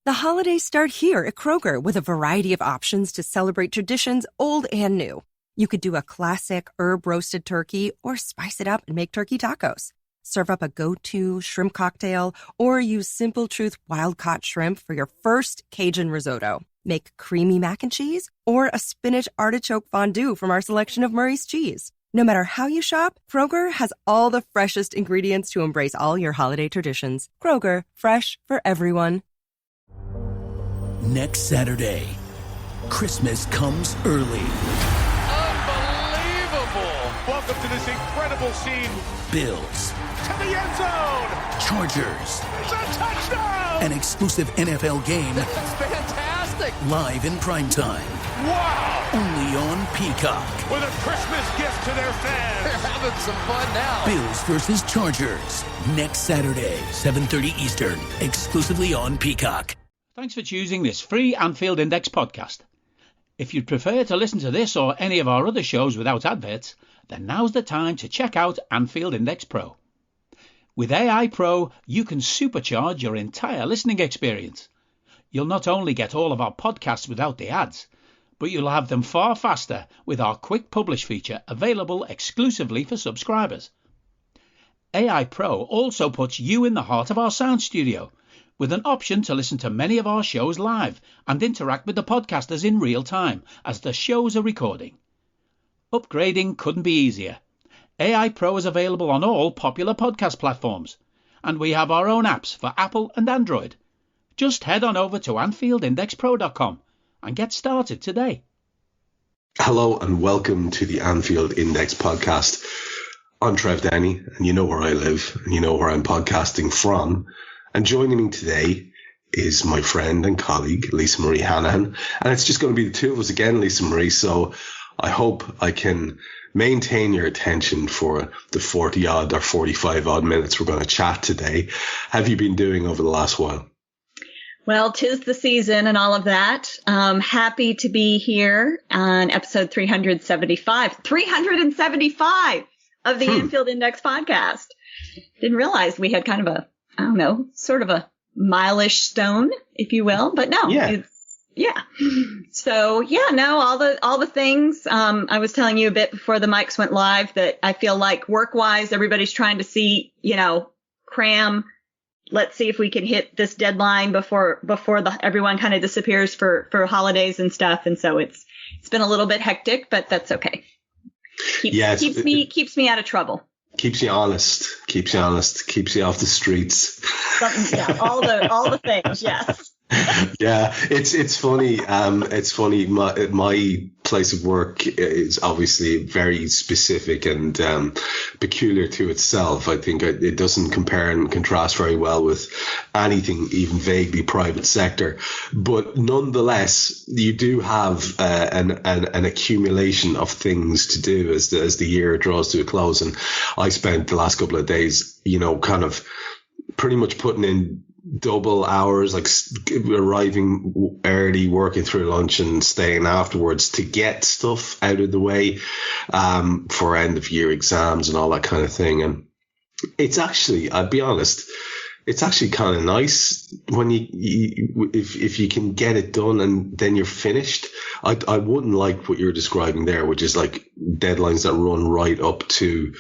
The holidays start here at Kroger with a variety of options to celebrate traditions old and new. You could do a classic herb-roasted turkey or spice it up and make turkey tacos. Serve up a go-to shrimp cocktail or use Simple Truth wild-caught shrimp for your first Cajun risotto. Make creamy mac and cheese or a spinach artichoke fondue from our selection of Murray's cheese. No matter how you shop, Kroger has all the freshest ingredients to embrace all your holiday traditions. Kroger, fresh for everyone. Next Saturday, Christmas comes early. Unbelievable! Welcome to this incredible scene. Bills. To the end zone! Chargers. It's a touchdown! An exclusive NFL game. That's fantastic! Live in primetime. Wow! Only on Peacock. With a Christmas gift to their fans. They're having some fun now. Bills versus Chargers. Next Saturday, 7:30 Eastern. Exclusively on Peacock. Thanks for choosing this free Anfield Index podcast. If you'd prefer to listen to this or any of our other shows without adverts, then now's the time to check out Anfield Index Pro. With AI Pro, you can supercharge your entire listening experience. You'll not only get all of our podcasts without the ads, but you'll have them far faster with our Quick Publish feature available exclusively for subscribers. AI Pro also puts you in the heart of our sound studio, with an option to listen to many of our shows live and interact with the podcasters in real time as the shows are recording. Upgrading couldn't be easier. AI Pro is available on all popular podcast platforms, and we have our own apps for Apple and Android. Just head on over to AnfieldIndexPro.com and get started today. Hello and welcome to the Anfield Index Podcast. I'm Trev, Downey, and you know where I live, and you know where I'm podcasting from. And joining me today is my friend and colleague, Lisa Marie Hanahan. And it's just going to be the two of us again, Lisa Marie. So I hope I can maintain your attention for the 40-odd or 45-odd minutes we're going to chat today. Have you been doing over the last while? Well, 'tis the season and all of that. Happy to be here on episode 375. 375 of the Anfield Index Podcast. Didn't realize we had kind of a, I don't know, sort of a mile-ish stone, if you will. But no, So all the things. I was telling you a bit before the mics went live that I feel like work-wise, everybody's trying to see, cram. Let's see if we can hit this deadline before everyone kind of disappears for holidays and stuff. And so it's been a little bit hectic, but that's okay. Keeps me out of trouble. Keeps you honest, keeps you off the streets. All the things, yes. Yeah, it's funny. It's funny. My place of work is obviously very specific and peculiar to itself. I think it doesn't compare and contrast very well with anything even vaguely private sector. But nonetheless, you do have an accumulation of things to do as the year draws to a close. And I spent the last couple of days, kind of pretty much putting in double hours, like arriving early, working through lunch and staying afterwards to get stuff out of the way for end of year exams and all that kind of thing. And it's actually, I'll be honest, it's actually kind of nice when if you can get it done and then you're finished. I wouldn't like what you're describing there, which is like deadlines that run right up to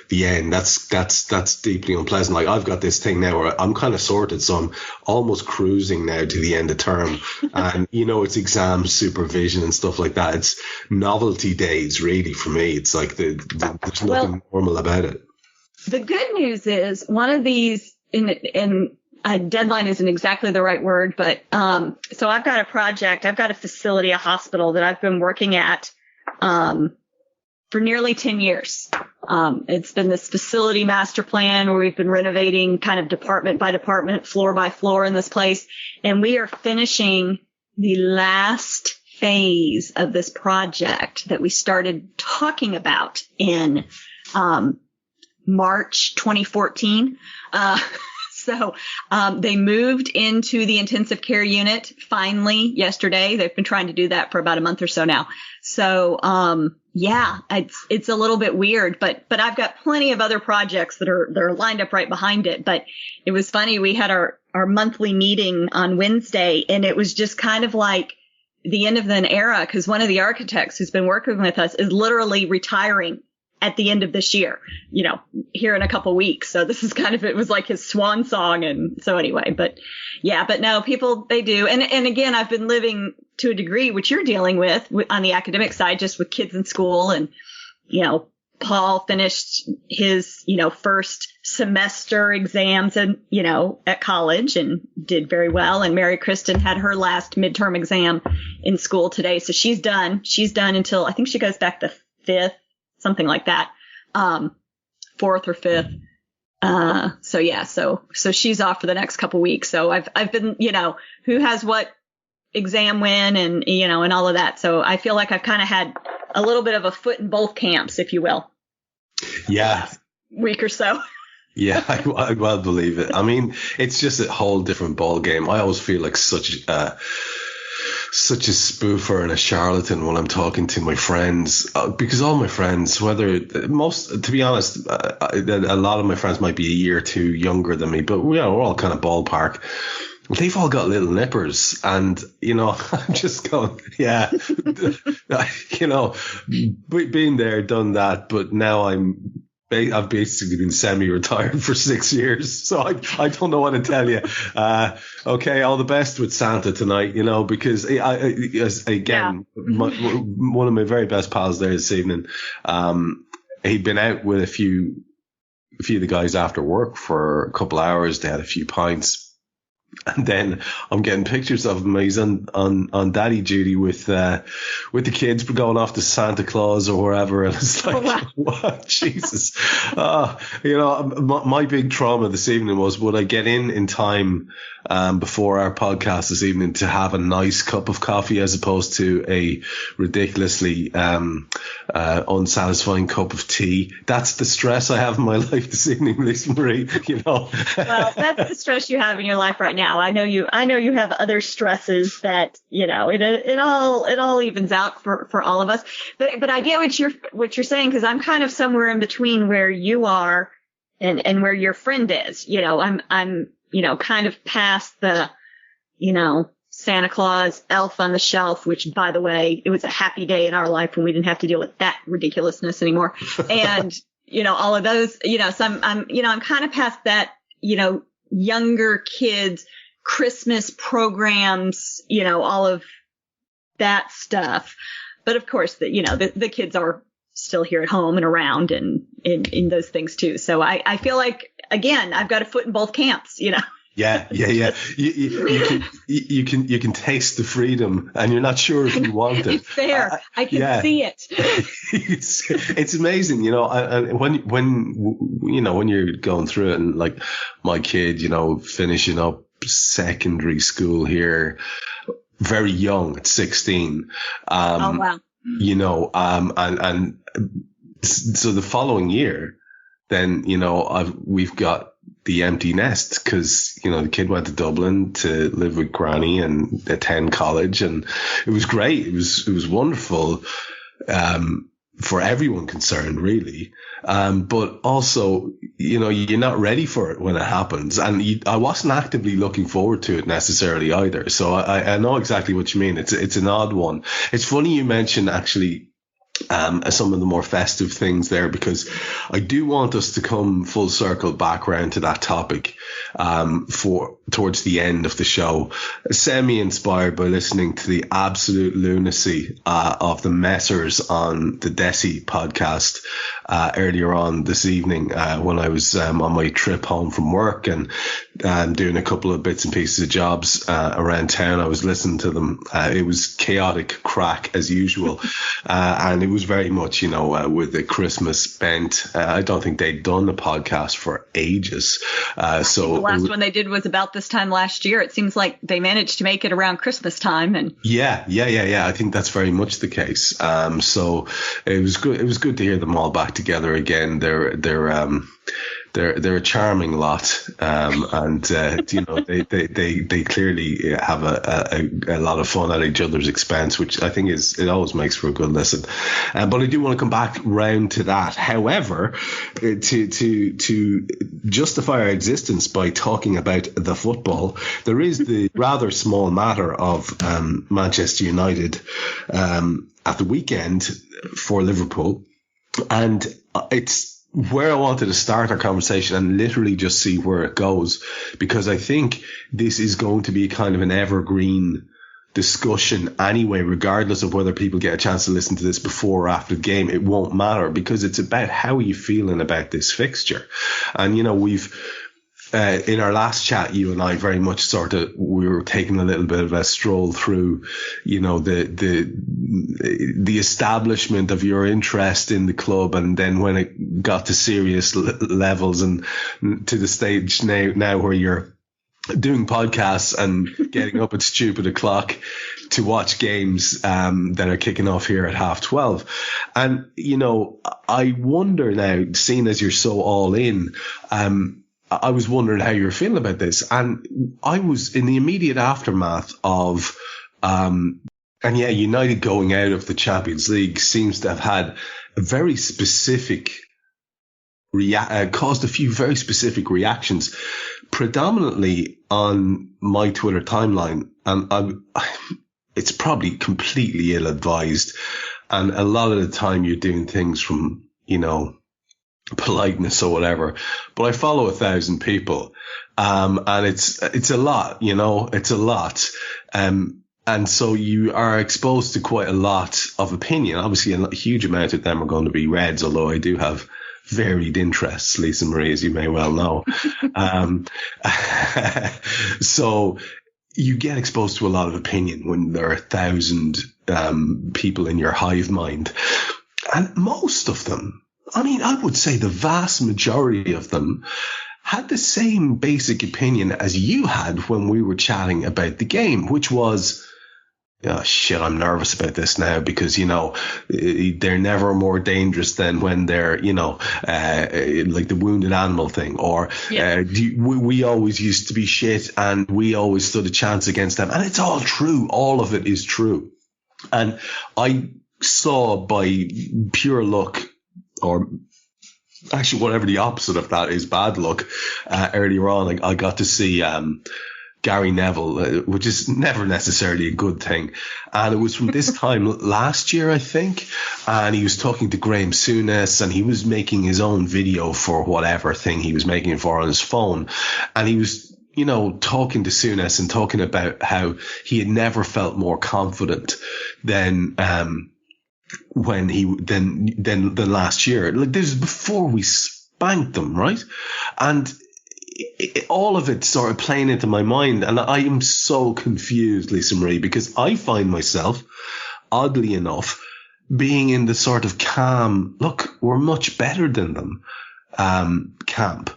the end. That's deeply unpleasant. Like I've got this thing now where I'm kind of sorted, so I'm almost cruising now to the end of term, and it's exam supervision and stuff like that. It's novelty days really for me. It's like there's nothing normal about it. The good news is one of these. In a deadline isn't exactly the right word, but so I've got a project, I've got a facility, a hospital that I've been working at for nearly 10 years. It's been this facility master plan where we've been renovating kind of department by department, floor by floor in this place, and we are finishing the last phase of this project that we started talking about in March 2014. So they moved into the intensive care unit finally yesterday. They've been trying to do that for about a month or so now. So it's a little bit weird, but I've got plenty of other projects that are lined up right behind it. But it was funny. We had our monthly meeting on Wednesday, and it was just kind of like the end of an era, because one of the architects who's been working with us is literally retiring at the end of this year, here in a couple weeks. So this is it was like his swan song. And so anyway, but no, people, they do. And again, I've been living to a degree, which you're dealing with on the academic side, just with kids in school. And, Paul finished his, first semester exams and, at college and did very well. And Mary Kristen had her last midterm exam in school today. So she's done until I think she goes back the 5th. Something like that, 4th or 5th. So she's off for the next couple weeks. So I've been, who has what exam when and, and all of that. So I feel like I've kind of had a little bit of a foot in both camps, if you will. Yeah. Week or so. Yeah, I well believe it. I mean, it's just a whole different ball game. I always feel like such a spoofer and a charlatan when I'm talking to my friends, because all my friends, to be honest, a lot of my friends might be a year or two younger than me, but we're all kind of ballpark. They've all got little nippers, and I'm just going, yeah, being there, done that, but now I've basically been semi-retired for 6 years, so I don't know what to tell you. Okay, all the best with Santa tonight, because one of my very best pals there this evening, he'd been out with a few of the guys after work for a couple hours. They had a few pints. And then I'm getting pictures of him. He's on daddy duty with the kids going off to Santa Claus or wherever. And it's like, what? Jesus. My big trauma this evening was, would I get in time before our podcast this evening to have a nice cup of coffee as opposed to a ridiculously unsatisfying cup of tea? That's the stress I have in my life this evening, Lisa Marie. Well, that's the stress you have in your life right now. I know you have other stresses that, it all evens out for all of us. But I get what you're saying, because I'm kind of somewhere in between where you are and where your friend is. I'm kind of past the, Santa Claus, elf on the shelf, which, by the way, it was a happy day in our life when we didn't have to deal with that ridiculousness anymore. And, all of those, so I'm kind of past that, younger kids, Christmas programs, all of that stuff. But of course, the kids are still here at home and around and in those things too. So I feel like, again, I've got a foot in both camps, Yeah. You can taste the freedom, and you're not sure if you want it. It's there. I can see it. It's amazing, and when you're going through it, and like my kid, finishing up secondary school here, very young at 16. Oh wow. And so the following year, then we've got the empty nest, because the kid went to Dublin to live with Granny and attend college, and it was great. It was wonderful for everyone concerned, really. But also, you're not ready for it when it happens, and I wasn't actively looking forward to it necessarily either. So I know exactly what you mean. It's an odd one. It's funny you mentioned actually some of the more festive things there, because I do want us to come full circle back around to that topic towards the end of the show, semi-inspired by listening to the absolute lunacy of the Messers on the Desi podcast earlier on this evening when I was on my trip home from work and doing a couple of bits and pieces of jobs around town. I was listening to them. It was chaotic crack as usual, and it was very much, with the Christmas bent. I don't think they'd done a podcast for ages. So the last one they did was about this time last year. It seems like they managed to make it around Christmas time. And yeah. I think that's very much the case. So it was good. It was good to hear them all back together again. They're they're a charming lot, and they clearly have a lot of fun at each other's expense, which I think it always makes for a good listen. But I do want to come back round to that. However, to justify our existence by talking about the football, there is the rather small matter of Manchester United at the weekend for Liverpool, and it's where I wanted to start our conversation and literally just see where it goes, because I think this is going to be kind of an evergreen discussion anyway, regardless of whether people get a chance to listen to this before or after the game. It won't matter, because it's about how are you feeling about this fixture. And, we've in our last chat, you and I very much we were taking a little bit of a stroll through, the establishment of your interest in the club. And then when it got to serious levels and to the stage now where you're doing podcasts and getting up at stupid o'clock to watch games that are kicking off here at 12:30. And, I wonder now, seeing as you're so all in, I was wondering how you're feeling about this. And I was in the immediate aftermath of, United going out of the Champions League seems to have had a very specific caused a few very specific reactions, predominantly on my Twitter timeline. And it's probably completely ill-advised. And a lot of the time you're doing things from, politeness or whatever, but I follow 1,000 people, and it's a lot, it's a lot. And so you are exposed to quite a lot of opinion. Obviously a huge amount of them are going to be Reds, although I do have varied interests, Lisa Marie, as you may well know. So you get exposed to a lot of opinion when there are 1,000 people in your hive mind, and most of them, I would say the vast majority of them, had the same basic opinion as you had when we were chatting about the game, which was, oh shit, I'm nervous about this now because, they're never more dangerous than when they're, like the wounded animal thing, or we always used to be shit and we always stood a chance against them. And it's all true. All of it is true. And I saw by pure luck, or actually whatever the opposite of that is, bad luck, earlier on, I got to see Gary Neville, which is never necessarily a good thing. And it was from this time last year, I think. And he was talking to Graham Souness, and he was making his own video for whatever thing he was making it for on his phone. And he was, talking to Souness and talking about how he had never felt more confident than than last year. Like, this is before we spanked them, right? And all of it sort of playing into my mind, and I am so confused, Lisa Marie, because I find myself, oddly enough, being in the sort of calm, look, we're much better than them camp.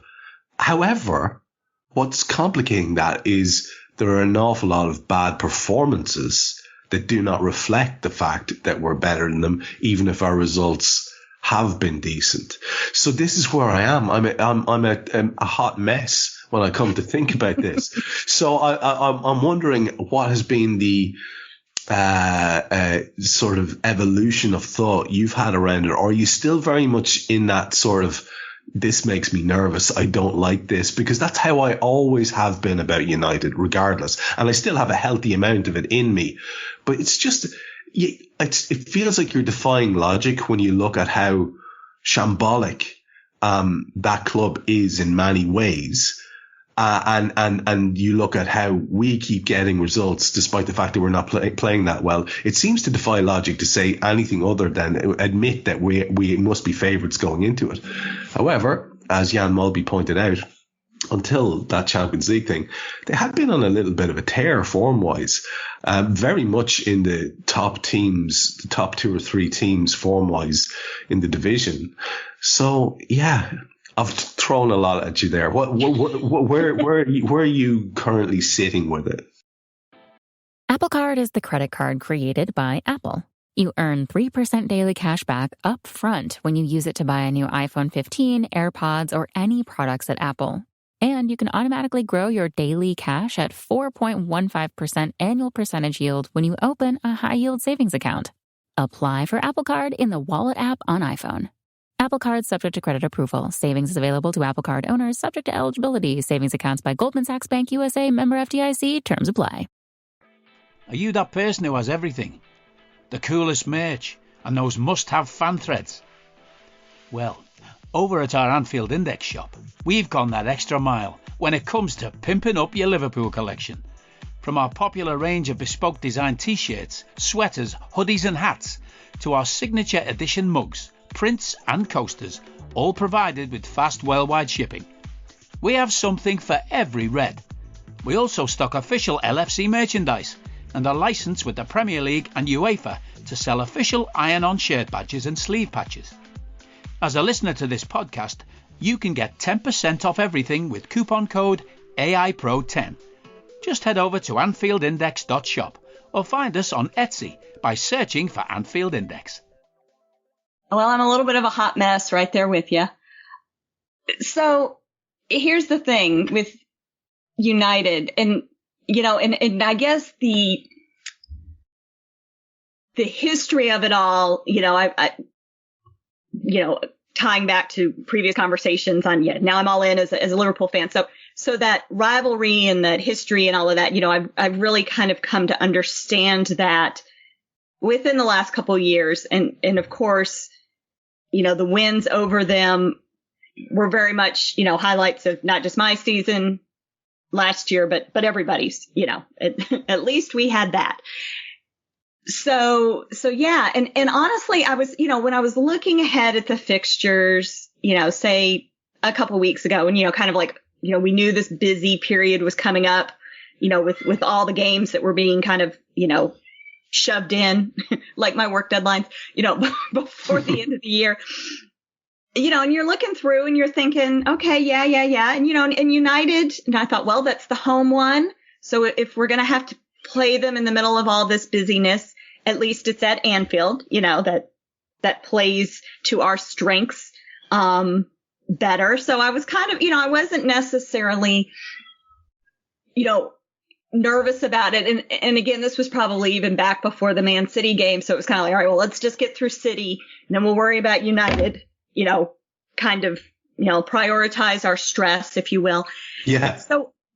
However, what's complicating that is there are an awful lot of bad performances that do not reflect the fact that we're better than them, even if our results have been decent. So this is where I am. I'm a hot mess when I come to think about this. So I'm wondering what has been the sort of evolution of thought you've had around it, or are you still very much in that sort of, this makes me nervous, I don't like this? Because that's how I always have been about United, regardless. And I still have a healthy amount of it in me. But it's just, it feels like you're defying logic when you look at how shambolic that club is in many ways. And you look at how we keep getting results despite the fact that we're not playing that well. It seems to defy logic to say anything other than admit that we must be favourites going into it. However, as Jan Mulby pointed out, until that Champions League thing, they had been on a little bit of a tear form-wise, very much in the top teams, the top 2 or 3 teams form-wise in the division. So, yeah, I've thrown a lot at you there. Where are you currently sitting with it? Apple Card is the credit card created by Apple. You earn 3% daily cash back up front when you use it to buy a new iPhone 15, AirPods, or any products at Apple. And you can automatically grow your daily cash at 4.15% annual percentage yield when you open a high-yield savings account. Apply for Apple Card in the Wallet app on iPhone. Apple Card subject to credit approval. Savings is available to Apple Card owners subject to eligibility. Savings accounts by Goldman Sachs Bank USA, member FDIC. Terms apply. Are you that person who has everything? The coolest merch and those must-have fan threads? Well, over at our Anfield Index shop, we've gone that extra mile when it comes to pimping up your Liverpool collection. From our popular range of bespoke design t-shirts, sweaters, hoodies and hats, to our signature edition mugs, prints and coasters, all provided with fast worldwide shipping. We have something for every red. We also stock official LFC merchandise and are licensed with the Premier League and UEFA to sell official iron-on shirt badges and sleeve patches. As a listener to this podcast, you can get 10% off everything with coupon code AIPRO10. Just head over to AnfieldIndex.shop or find us on Etsy by searching for Anfield Index. Well, I'm a little bit of a hot mess right there with you. So here's the thing with United, and and I guess the history of it all, I tying back to previous conversations on, now I'm all in as a Liverpool fan. So that rivalry and that history and all of that, I've really kind of come to understand that within the last couple of years. And of course, the wins over them were very much, highlights of not just my season last year, but everybody's, at least we had that. So yeah. And honestly, I was, when I was looking ahead at the fixtures, say a couple of weeks ago, and, kind of like, we knew this busy period was coming up, with all the games that were being kind of, shoved in like my work deadlines, before the end of the year, and you're looking through and you're thinking, okay, yeah. And, and United, and I thought, well, that's the home one. So if we're going to have to play them in the middle of all this busyness, at least it's at Anfield, that plays to our strengths, better. So I was kind of, I wasn't necessarily, nervous about it. And again, this was probably even back before the Man City game. So it was kind of like, all right, well, let's just get through City and then we'll worry about United, kind of, prioritize our stress, if you will. Yeah.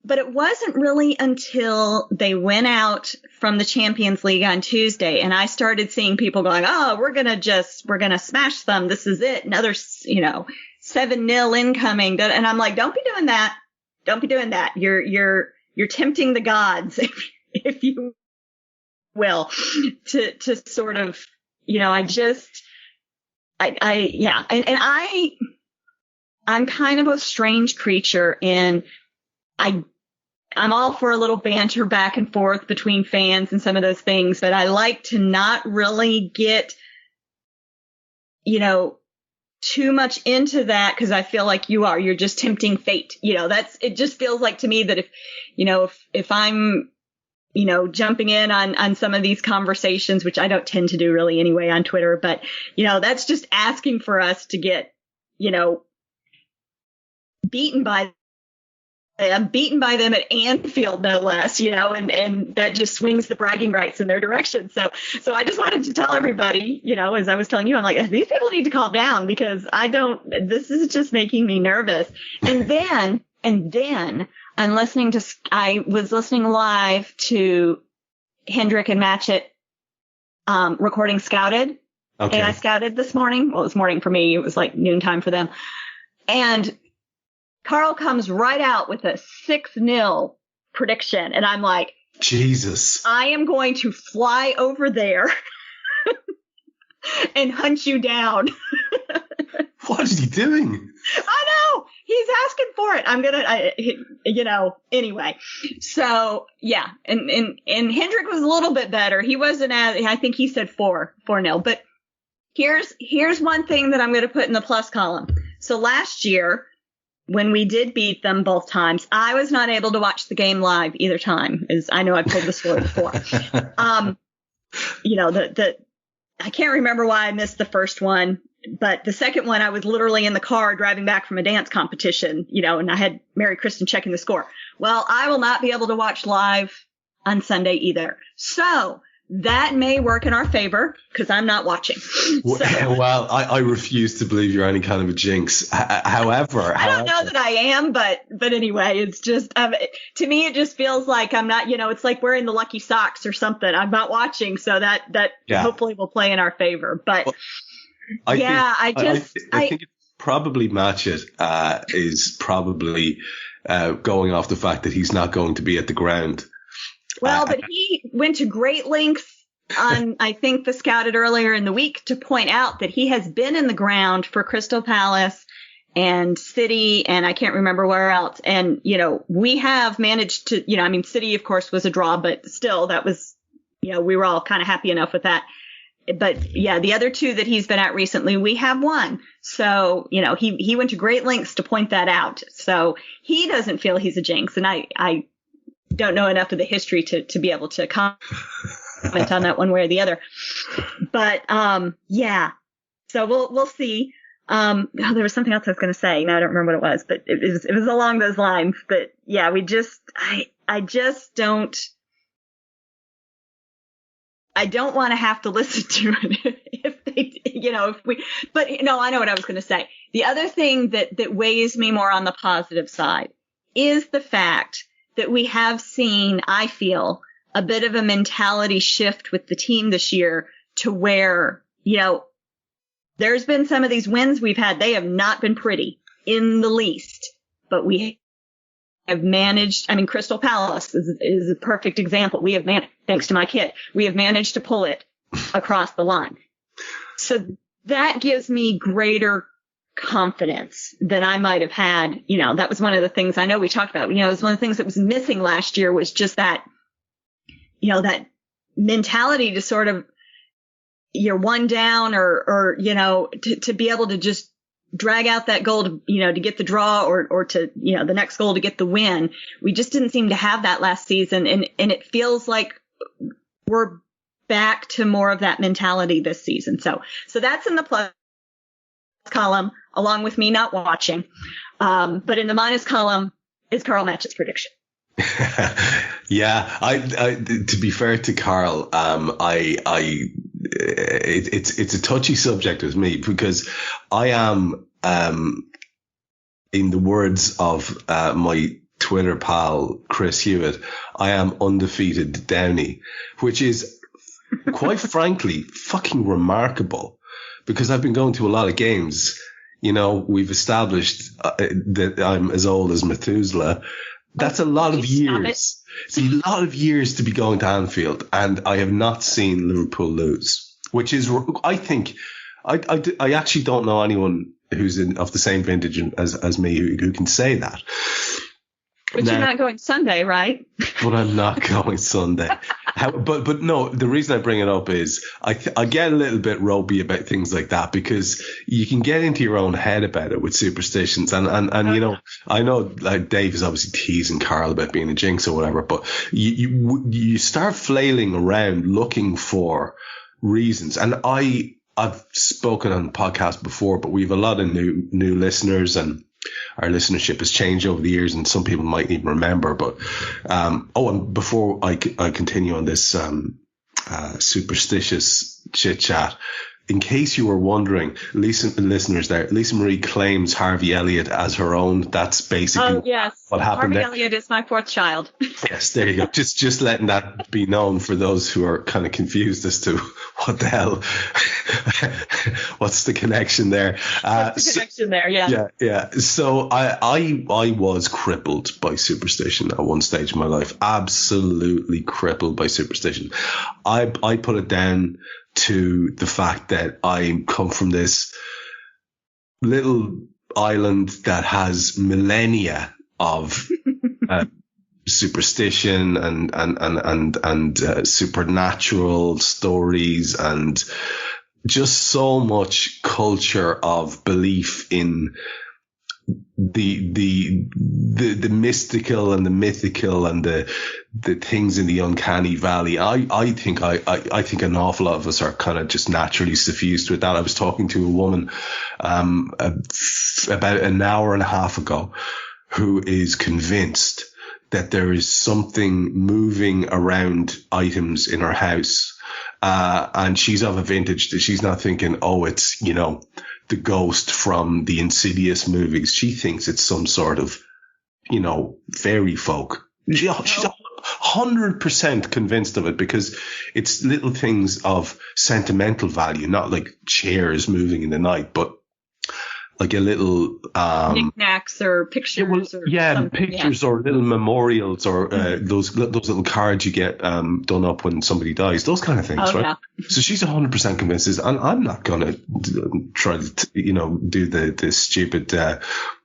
But it wasn't really until they went out from the Champions League on Tuesday and I started seeing people going, oh, we're going to smash them. This is it. Another, 7-0 incoming. And I'm like, don't be doing that. Don't be doing that. You're tempting the gods, if you will, to sort of, I'm kind of a strange creature, and I'm all for a little banter back and forth between fans and some of those things, but I like to not really get, too much into that, because I feel like you're just tempting fate. It just feels like to me that if I'm, jumping in on some of these conversations, which I don't tend to do really anyway on Twitter, but, that's just asking for us to get, beaten by them at Anfield, no less, and that just swings the bragging rights in their direction. So I just wanted to tell everybody, as I was telling you, I'm like, these people need to calm down, because this is just making me nervous. And then I was listening live to Hendrick and Matchett, recording Scouted. Okay. And I scouted this morning. Well, it was morning for me. It was like noontime for them. And Carl comes right out with a 6-0 prediction. And I'm like, Jesus, I am going to fly over there and hunt you down. What is he doing? I know. He's asking for it. Anyway. So yeah. And Hendrick was a little bit better. He wasn't I think he said 4-0, but here's one thing that I'm going to put in the plus column. So last year, when we did beat them both times, I was not able to watch the game live either time, as I know I've told the story before. I can't remember why I missed the first one, but the second one, I was literally in the car driving back from a dance competition, and I had Mary Kristen checking the score. Well, I will not be able to watch live on Sunday either. So that may work in our favor because I'm not watching. Well, I refuse to believe you're any kind of a jinx. However, I don't know that I am, but anyway, it's just to me, it just feels like I'm not. It's like wearing the lucky socks or something. I'm not watching, so that hopefully will play in our favor. But I think it probably match it is probably going off the fact that he's not going to be at the ground. Well, but he went to great lengths on, I think, the Scouted earlier in the week to point out that he has been in the ground for Crystal Palace and City, and I can't remember where else. And, we have managed to, City, of course, was a draw, but still, that was, we were all kind of happy enough with that. But yeah, the other two that he's been at recently, we have won. So, he went to great lengths to point that out. So he doesn't feel he's a jinx. And I don't know enough of the history to be able to comment on that one way or the other. But, so we'll see. There was something else I was going to say. Now I don't remember what it was, but it was along those lines. But yeah, I don't want to have to listen to it I know what I was going to say. The other thing that weighs me more on the positive side is the fact that we have seen, I feel, a bit of a mentality shift with the team this year to where, there's been some of these wins we've had. They have not been pretty in the least, but we have managed. Crystal Palace is a perfect example. We have managed, thanks to my kid, we have managed to pull it across the line. So that gives me greater confidence than I might have had. That was one of the things I know we talked about. It was one of the things that was missing last year was just that, that mentality to sort of, you're one down or to be able to just drag out that goal to, to get the draw or to, the next goal to get the win. We just didn't seem to have that last season. And it feels like we're back to more of that mentality this season. So that's in the plus column, along with me not watching. But in the minus column is Carl Match's prediction. Yeah, I to be fair to Carl, it's a touchy subject with me because I am, in the words of my Twitter pal Chris Hewitt, I am undefeated Downey, which is quite frankly fucking remarkable because I've been going to a lot of games. We've established that I'm as old as Methuselah. That's a lot of years. It's a lot of years to be going to Anfield, and I have not seen Liverpool lose, which is, I think, I actually don't know anyone who's of the same vintage as me who can say that. But you're not going Sunday, right? But I'm not going Sunday. But no, the reason I bring it up is I get a little bit ropey about things like that because you can get into your own head about it with superstitions. And I know like Dave is obviously teasing Carl about being a jinx or whatever, but you start flailing around looking for reasons. And I've spoken on the podcast before, but we have a lot of new listeners and our listenership has changed over the years, and some people might even remember. But and before I continue on this superstitious chit chat, in case you were wondering, listeners there, Lisa Marie claims Harvey Elliott as her own. That's basically what happened. Harvey Elliott is my fourth child. Yes, there you go. Just letting that be known for those who are kind of confused as to what the hell, what's the connection there. Yeah. So I was crippled by superstition at one stage in my life. Absolutely crippled by superstition. I put it down to the fact that I come from this little island that has millennia of superstition and supernatural stories and just so much culture of belief in the mystical and the mythical and the things in the uncanny valley. I think an awful lot of us are kind of just naturally suffused with that. I was talking to a woman about an hour and a half ago who is convinced that there is something moving around items in her house. And she's of a vintage that she's not thinking, oh, it's, you know, the ghost from the Insidious movies. She thinks it's some sort of, you know, fairy folk. She's 100% convinced of it because it's little things of sentimental value, not like chairs moving in the night, but like a little knickknacks or pictures pictures or little memorials or those little cards you get done up when somebody dies, those kind of things, right? Yeah. So she's 100% convinced, and I'm not gonna try to do the stupid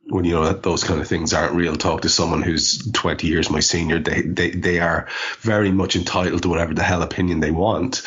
when you know that those kind of things aren't real. Talk to someone who's 20 years my senior. They are very much entitled to whatever the hell opinion they want.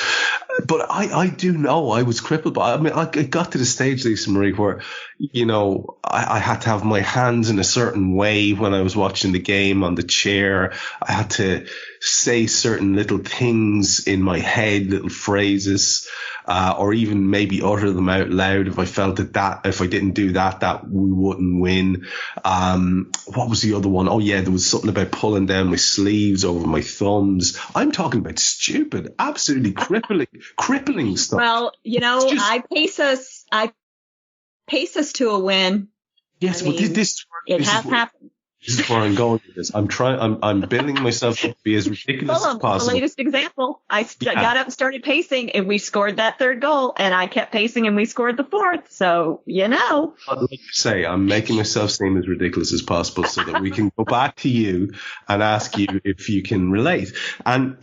But I do know I was crippled by, I mean, I got to the stage, Lisa Marie, where, you know, I had to have my hands in a certain way when I was watching the game on the chair. I had to say certain little things in my head, little phrases, or even maybe utter them out loud if I felt that if I didn't do that we wouldn't win. What was the other one? Oh yeah, there was something about pulling down my sleeves over my thumbs. I'm talking about stupid, absolutely crippling stuff. Well, you know, I pace us to a win. Yes, but this has happened. This is where I'm going with this. I'm building myself up to be as ridiculous as possible. The latest example, I got up and started pacing, and we scored that third goal, and I kept pacing, and we scored the fourth. So, you know. Like you say, I'm making myself seem as ridiculous as possible so that we can go back to you and ask you if you can relate. And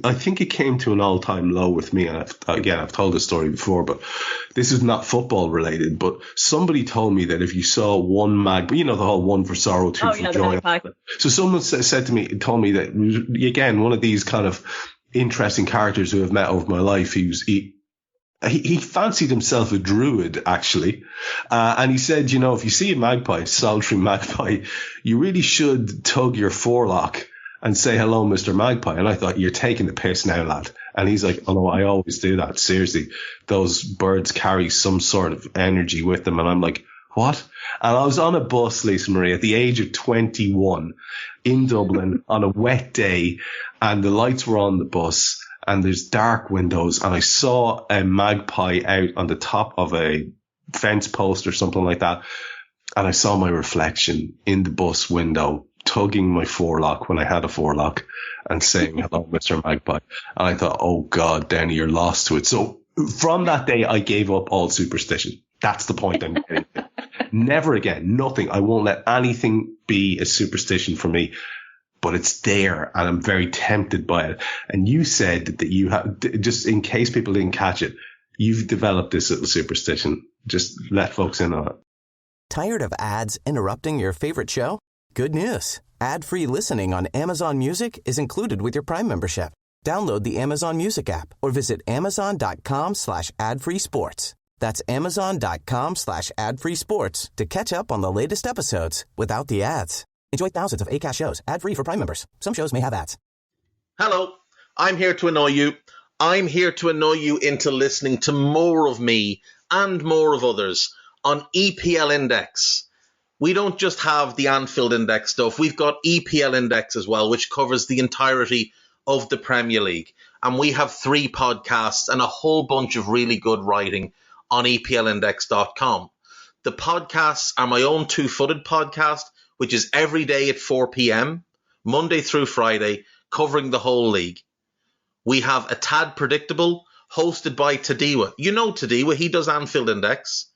I think it came to an all-time low with me. And I've told this story before, but this is not football related. But somebody told me that if you saw one magpie, you know, the whole one for sorrow, two for joy. So someone told me that, again, one of these kind of interesting characters who I've met over my life, he fancied himself a druid, actually. And he said, you know, if you see a magpie, solitary magpie, you really should tug your forelock and say, hello, Mr. Magpie. And I thought, you're taking the piss now, lad. And he's like, oh no, I always do that. Seriously, those birds carry some sort of energy with them. And I'm like, what? And I was on a bus, Lisa Marie, at the age of 21 in Dublin on a wet day, and the lights were on the bus and there's dark windows, and I saw a magpie out on the top of a fence post or something like that. And I saw my reflection in the bus window, tugging my forelock when I had a forelock and saying, hello, Mr. Magpie. And I thought, oh God, Downey, you're lost to it. So from that day, I gave up all superstition. That's the point I'm getting to. Never again, nothing. I won't let anything be a superstition for me, but it's there and I'm very tempted by it. And you said that you have, just in case people didn't catch it, you've developed this little superstition. Just let folks in on it. Tired of ads interrupting your favorite show? Good news. Ad-free listening on Amazon Music is included with your Prime membership. Download the Amazon Music app or visit amazon.com/ad-free sports. That's amazon.com/ad-free sports to catch up on the latest episodes without the ads. Enjoy thousands of Acast shows ad-free for Prime members. Some shows may have ads. Hello, I'm here to annoy you. I'm here to annoy you into listening to more of me and more of others on EPL Index. We don't just have the Anfield Index stuff. We've got EPL Index as well, which covers the entirety of the Premier League. And we have 3 podcasts and a whole bunch of really good writing on EPLindex.com. The podcasts are my own two-footed podcast, which is every day at 4 p.m., Monday through Friday, covering the whole league. We have A Tad Predictable, hosted by Tadiwa. You know Tadiwa, he does Anfield Index.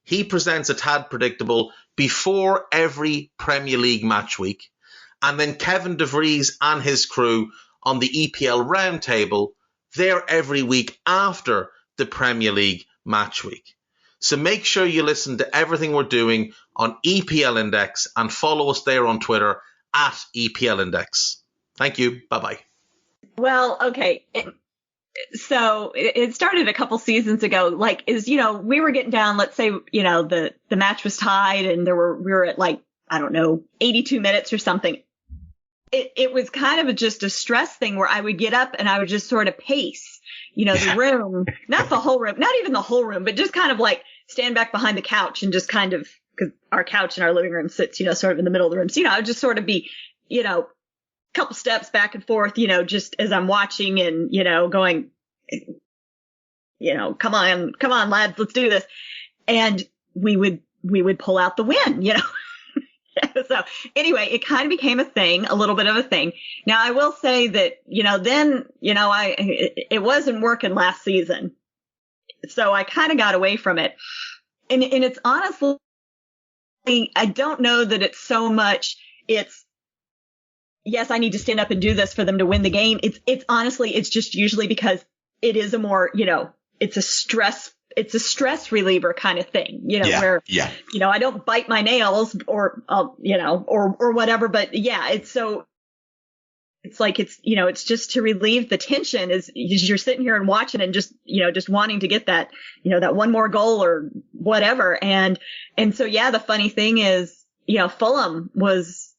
He presents A Tad Predictable before every Premier League match week. And then Kevin DeVries and his crew on the EPL Roundtable, they're every week after the Premier League match week. So make sure you listen to everything we're doing on EPL Index and follow us there on Twitter at EPL Index. Thank you. Bye-bye. Well, okay. So it started a couple seasons ago, like we were getting down, let's say, the match was tied and we were at like, I don't know, 82 minutes or something. It was kind of just a stress thing where I would get up and I would just sort of pace, the room, not the whole room, not even the whole room, but just kind of like stand back behind the couch and just kind of, because our couch in our living room sits, sort of in the middle of the room. So, I would just sort of be, a couple steps back and forth, just as I'm watching and, going, come on, lads, let's do this. And we would pull out the win, So anyway, it kind of became a little bit of a thing. Now I will say that, then, it wasn't working last season. So I kind of got away from it. And it's honestly, I don't know that it's so much, yes, I need to stand up and do this for them to win the game. It's honestly, it's just usually because it is a more, it's a stress reliever kind of thing, where, I don't bite my nails or whatever, but yeah, it's like, it's just to relieve the tension is you're sitting here and watching and just wanting to get that, that one more goal or whatever. And so, yeah, the funny thing is, Fulham was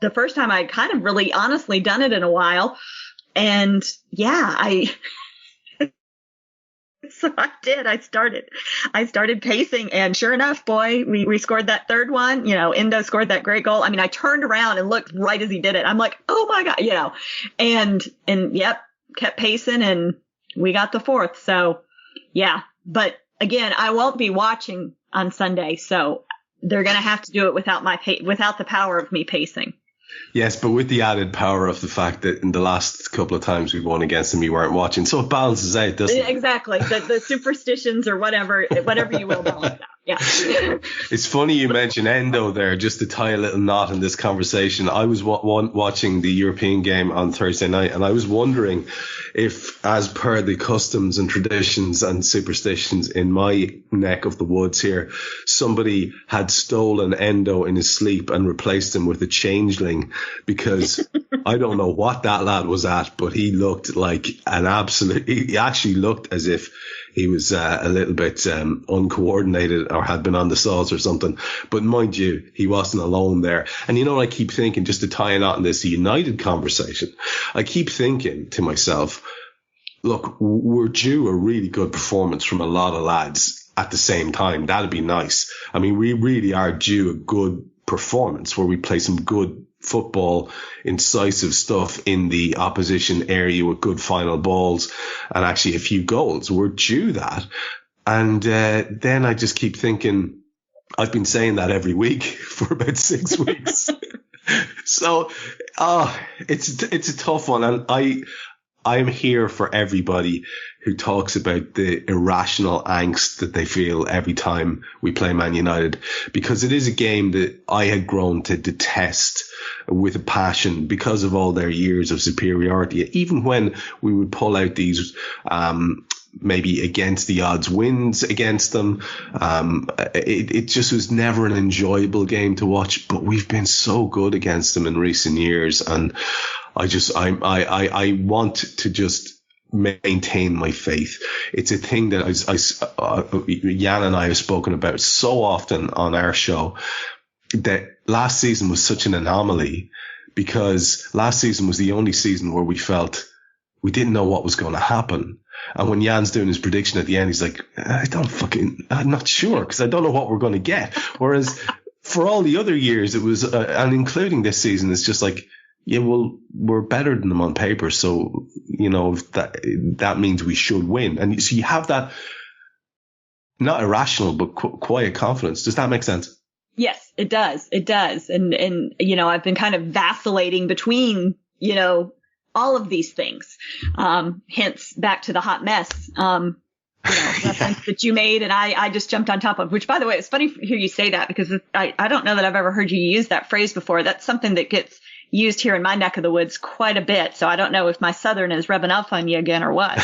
the first time I'd kind of really honestly done it in a while. And yeah, so I did. I started pacing, and sure enough, boy, we scored that third one. Endo scored that great goal. I mean, I turned around and looked right as he did it. I'm like, oh my God, and yep, kept pacing, and we got the fourth. So yeah, but again, I won't be watching on Sunday, so they're going to have to do it without without the power of me pacing. Yes, but with the added power of the fact that in the last couple of times we won against them, you weren't watching. So it balances out, doesn't it? Exactly. The superstitions or whatever you will balance out. Yeah. It's funny you mentioned Endo there, just to tie a little knot in this conversation. I was watching the European game on Thursday night, and I was wondering if, as per the customs and traditions and superstitions in my neck of the woods here, somebody had stolen Endo in his sleep and replaced him with a changeling, because I don't know what that lad was at, but he looked like he actually looked as if he was a little bit uncoordinated or had been on the sauce or something. But mind you, he wasn't alone there. And I keep thinking, just to tie a knot in this United conversation, I keep thinking to myself, look, we're due a really good performance from a lot of lads at the same time. That'd be nice. I mean, we really are due a good performance where we play some good football, incisive stuff in the opposition area with good final balls and actually a few goals. We're due that. And then I just keep thinking, I've been saying that every week for about 6 weeks. So it's a tough one. And I'm here for everybody who talks about the irrational angst that they feel every time we play Man United, because it is a game that I had grown to detest with a passion because of all their years of superiority. Even when we would pull out these maybe against the odds wins against them, it just was never an enjoyable game to watch. But we've been so good against them in recent years, and I want to just maintain my faith. It's a thing that Jan and I have spoken about so often on our show, that last season was such an anomaly, because last season was the only season where we felt we didn't know what was going to happen. And when Jan's doing his prediction at the end, he's like, I'm not sure, because I don't know what we're going to get. Whereas for all the other years, it was, and including this season, it's just like, yeah, well, we're better than them on paper. So, that means we should win. And so you have that, not irrational, but quiet confidence. Does that make sense? Yes, it does. It does. And I've been kind of vacillating between, all of these things. Hence back to the hot mess, reference that you made, and I just jumped on top of, which, by the way, it's funny to hear you say that, because I don't know that I've ever heard you use that phrase before. That's something that gets used here in my neck of the woods quite a bit. So I don't know if my Southern is rubbing off on you again or what.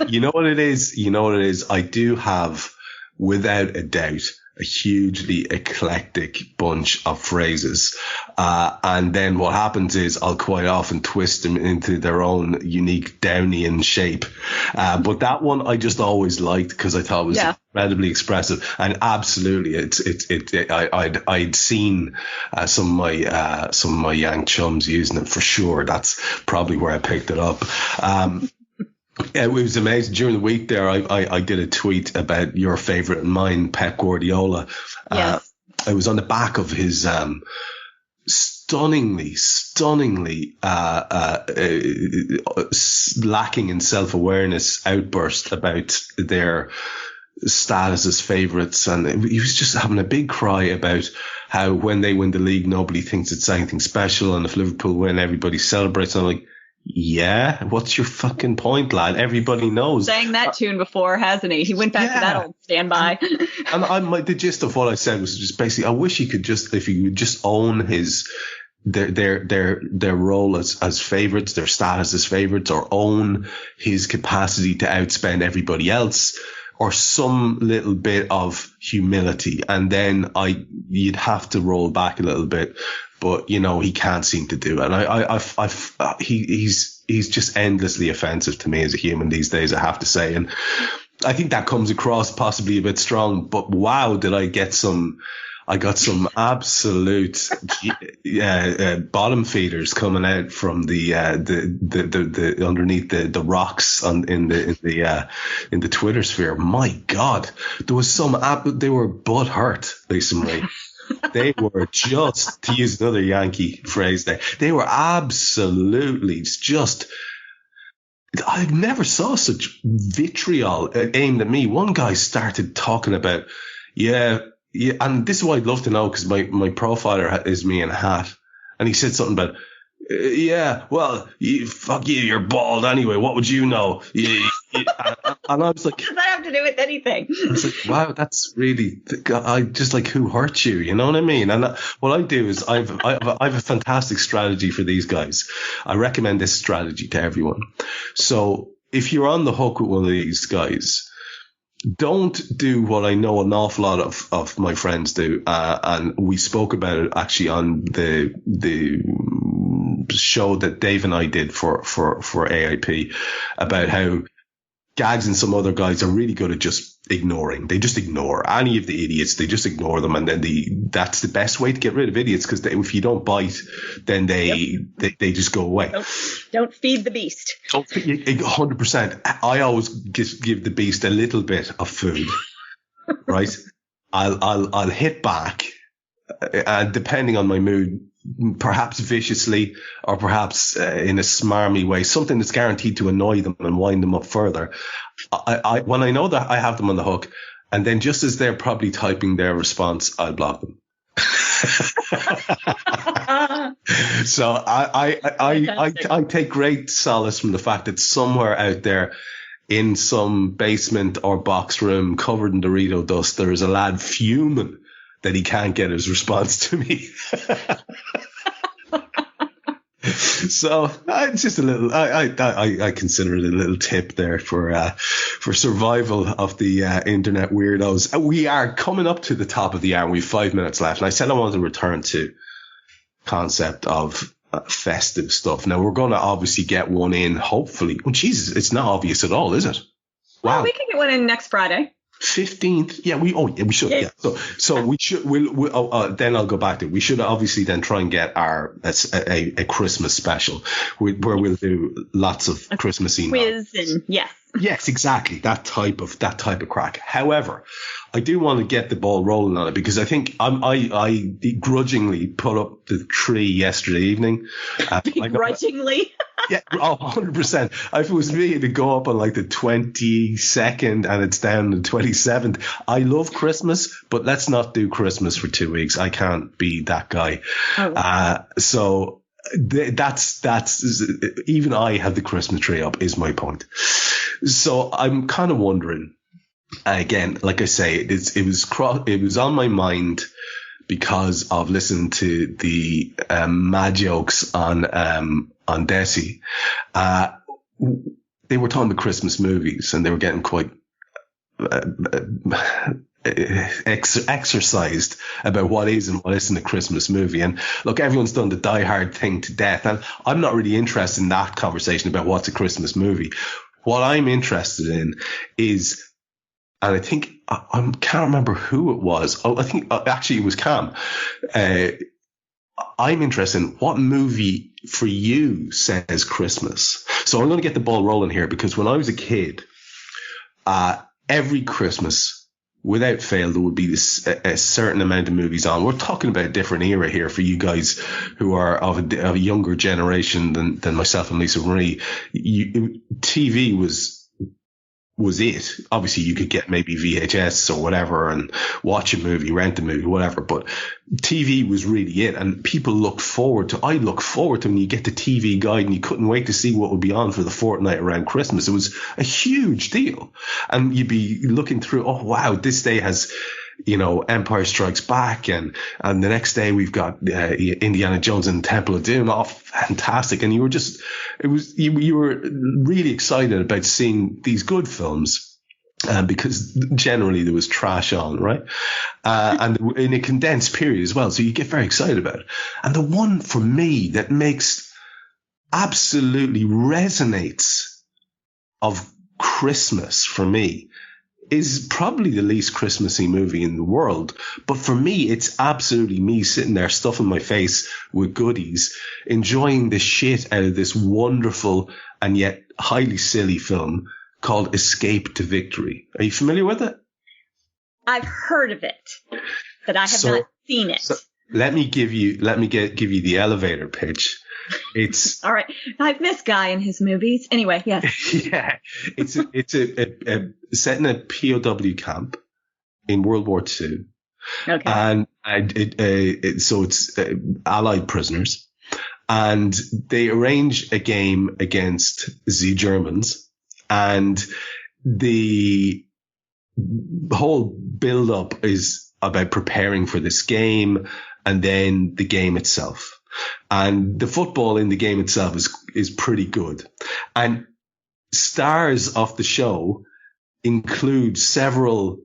You know what it is? I do have, without a doubt, a hugely eclectic bunch of phrases. And then what happens is I'll quite often twist them into their own unique Downeyan shape. But that one I just always liked because I thought it was incredibly expressive. And absolutely, I'd seen some of my young chums using it for sure. That's probably where I picked it up. It was amazing. During the week there, I did a tweet about your favorite and mine, Pep Guardiola. Yes. It was on the back of his stunningly lacking in self-awareness outburst about their status as favourites. And he was just having a big cry about how when they win the league, nobody thinks it's anything special. And if Liverpool win, everybody celebrates. And I'm like, yeah, what's your fucking point, lad? Everybody knows. Sang that tune before, hasn't he? He went back to that old standby. And the gist of what I said was just basically, I wish he could if he would just own their role as favourites, their status as favourites, or own his capacity to outspend everybody else, or some little bit of humility. And then you'd have to roll back a little bit. But, he can't seem to do it. And he's just endlessly offensive to me as a human these days, I have to say. And I think that comes across possibly a bit strong, but wow, did I got some absolute bottom feeders coming out from the underneath the rocks in the Twitter sphere. My God, there was they were butt hurt, Lisa Marie. They were just, to use another Yankee phrase there, they were absolutely just, I never saw such vitriol aimed at me. One guy started talking about, and this is what I'd love to know, because my profiler is me in a hat, and he said something about, well, fuck you, you're bald anyway, what would you know? And I was like, what does that have to do with anything? I was like, wow, that's really, I just like, who hurt you? You know what I mean? And what I do is I have a fantastic strategy for these guys. I recommend this strategy to everyone. So if you're on the hook with one of these guys, don't do what I know an awful lot of my friends do. And we spoke about it actually on the show that Dave and I did for AIP, about how Gags and some other guys are really good at just ignoring. They just ignore any of the idiots. They just ignore them. And then that's the best way to get rid of idiots, because if you don't bite, then they just go away. Don't feed the beast. 100%. I always give the beast a little bit of food, right? I'll hit back, and depending on my mood, perhaps viciously, or perhaps in a smarmy way, something that's guaranteed to annoy them and wind them up further. When I know that I have them on the hook, and then just as they're probably typing their response, I'll block them. So I take great solace from the fact that somewhere out there in some basement or box room covered in Dorito dust, there is a lad fuming that he can't get his response to me. So it's just a little, I consider it a little tip there for survival of the internet weirdos. We are coming up to the top of the hour. We have 5 minutes left. And I said I wanted to return to concept of festive stuff. Now we're going to obviously get one in, hopefully. Oh, Jesus, it's not obvious at all, is it? Wow. Well, we can get one in next Friday. 15th. Yeah, we should. Yeah. So we should, then I'll go back to it. We should obviously then try and get a Christmas special where we'll do lots of Christmassy quiz and Yes, exactly. That type of crack. However, I do want to get the ball rolling on it, because I think I begrudgingly put up the tree yesterday evening. Begrudgingly? Yeah, 100%. If it was me to go up on like the 22nd and it's down the 27th, I love Christmas, but let's not do Christmas for 2 weeks. I can't be that guy. So that's even I have the Christmas tree up, is my point. So I'm kind of wondering, again, like I say, it was on my mind because of listening to the mad jokes on Desi. They were talking about Christmas movies, and they were getting quite exercised about what is and what isn't a Christmas movie. And look, everyone's done the Die Hard thing to death, and I'm not really interested in that conversation about what's a Christmas movie. What I'm interested in is, and I think I can't remember who it was. Oh, I think actually it was Cam. I'm interested in what movie for you says Christmas. So I'm going to get the ball rolling here, because when I was a kid, every Christmas, without fail, there would be a certain amount of movies on. We're talking about a different era here for you guys who are of a younger generation than myself and Lisa Marie. TV was it. Obviously, you could get maybe VHS or whatever and watch a movie, rent a movie, whatever. But TV was really it. And people looked forward to, I look forward to when you get the TV guide and you couldn't wait to see what would be on for the fortnight around Christmas. It was a huge deal. And you'd be looking through, oh, wow, this day has, Empire Strikes Back. And the next day we've got Indiana Jones and the Temple of Doom. Oh, fantastic. And you were really excited about seeing these good films. Because generally there was trash on, right? And in a condensed period as well. So you get very excited about it. And the one for me that absolutely resonates of Christmas for me is probably the least Christmassy movie in the world. But for me, it's absolutely me sitting there stuffing my face with goodies, enjoying the shit out of this wonderful and yet highly silly film called Escape to Victory. Are you familiar with it? I've heard of it, but I have not seen it. So let me give you the elevator pitch. It's all right. I've missed Guy in his movies. Anyway, yes. Yeah, it's a set in a POW camp in World War II. Okay. And so it's Allied prisoners, and they arrange a game against the Germans. And the whole build-up is about preparing for this game and then the game itself. And the football in the game itself is pretty good. And stars of the show include several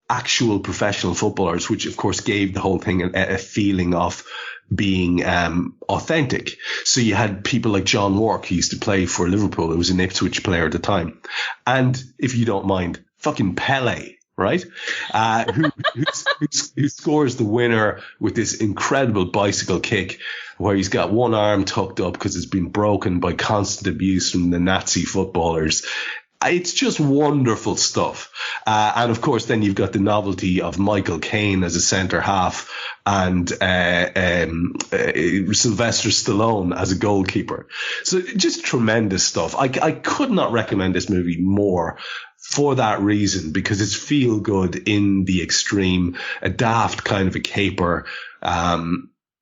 actual professional footballers, which of course gave the whole thing a feeling of being authentic. So you had people like John Wark, who used to play for Liverpool, who was an Ipswich player at the time. And if you don't mind, fucking Pele, right? Who scores the winner with this incredible bicycle kick where he's got one arm tucked up because it's been broken by constant abuse from the Nazi footballers. It's just wonderful stuff. And of course, then you've got the novelty of Michael Caine as a centre half and Sylvester Stallone as a goalkeeper. So just tremendous stuff. I could not recommend this movie more for that reason, because it's feel good in the extreme, a daft kind of a caper.